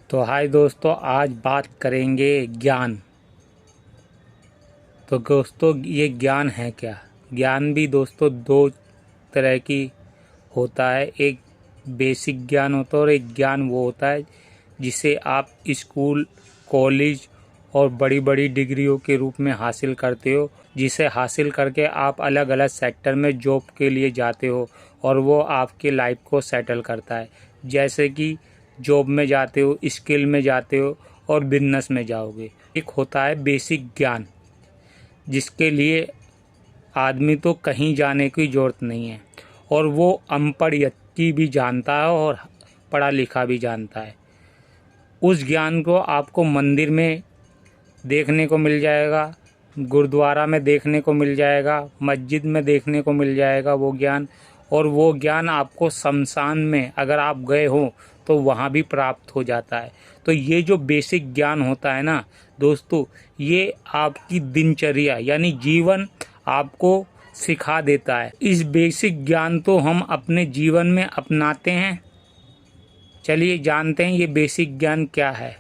तो हाय दोस्तों, आज बात करेंगे ज्ञान। तो दोस्तों, ये ज्ञान है क्या? ज्ञान भी दोस्तों दो तरह की होता है। एक बेसिक ज्ञान होता है और एक ज्ञान वो होता है जिसे आप स्कूल, कॉलेज और बड़ी बड़ी डिग्रियों के रूप में हासिल करते हो, जिसे हासिल करके आप अलग अलग सेक्टर में जॉब के लिए जाते हो और वो आपके लाइफ को सेटल करता है। जैसे कि जॉब में जाते हो, स्किल में जाते हो और बिजनेस में जाओगे। एक होता है बेसिक ज्ञान, जिसके लिए आदमी तो कहीं जाने की ज़रूरत नहीं है और वो अनपढ़ व्यक्ति भी जानता है और पढ़ा लिखा भी जानता है। उस ज्ञान को आपको मंदिर में देखने को मिल जाएगा, गुरुद्वारा में देखने को मिल जाएगा, मस्जिद में देखने को मिल जाएगा वो ज्ञान। और वो ज्ञान आपको शमशान में अगर आप गए हो तो वहाँ भी प्राप्त हो जाता है। तो ये जो बेसिक ज्ञान होता है ना दोस्तों, ये आपकी दिनचर्या यानी जीवन आपको सिखा देता है। इस बेसिक ज्ञान तो हम अपने जीवन में अपनाते हैं। चलिए जानते हैं ये बेसिक ज्ञान क्या है।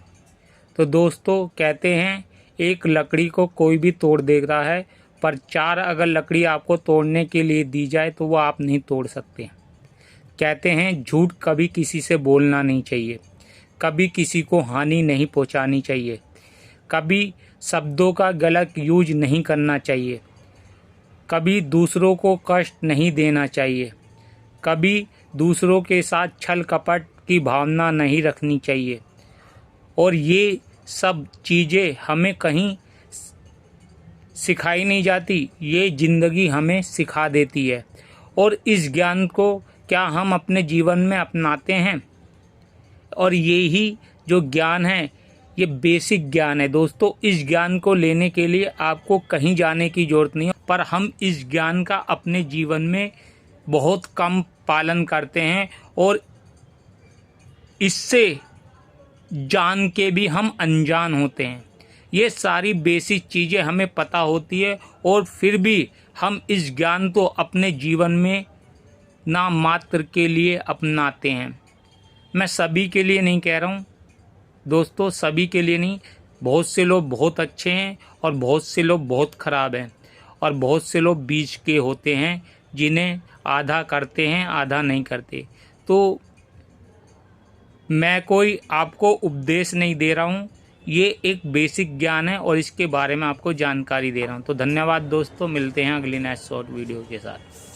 तो दोस्तों, कहते हैं एक लकड़ी को कोई भी तोड़ देता है, पर चार अगर लकड़ी आपको तोड़ने के लिए दी जाए तो वो आप नहीं तोड़ सकते। कहते हैं झूठ कभी किसी से बोलना नहीं चाहिए, कभी किसी को हानि नहीं पहुंचानी चाहिए, कभी शब्दों का गलत यूज नहीं करना चाहिए, कभी दूसरों को कष्ट नहीं देना चाहिए, कभी दूसरों के साथ छल कपट की भावना नहीं रखनी चाहिए। और ये सब चीज़ें हमें कहीं सिखाई नहीं जाती, ये ज़िंदगी हमें सिखा देती है। और इस ज्ञान को क्या हम अपने जीवन में अपनाते हैं? और ये ही जो ज्ञान है ये बेसिक ज्ञान है दोस्तों। इस ज्ञान को लेने के लिए आपको कहीं जाने की ज़रूरत नहीं है, पर हम इस ज्ञान का अपने जीवन में बहुत कम पालन करते हैं और इससे जान के भी हम अनजान होते हैं। ये सारी बेसिक चीज़ें हमें पता होती है और फिर भी हम इस ज्ञान को अपने जीवन में नाम मात्र के लिए अपनाते हैं। मैं सभी के लिए नहीं कह रहा हूँ दोस्तों, सभी के लिए नहीं। बहुत से लोग बहुत अच्छे हैं और बहुत से लोग बहुत ख़राब हैं और बहुत से लोग बीच के होते हैं जिन्हें आधा करते हैं आधा नहीं करते। तो मैं कोई आपको उपदेश नहीं दे रहा हूँ, ये एक बेसिक ज्ञान है और इसके बारे में आपको जानकारी दे रहा हूँ। तो धन्यवाद दोस्तों, मिलते हैं अगली नेक्स्ट शॉर्ट वीडियो के साथ।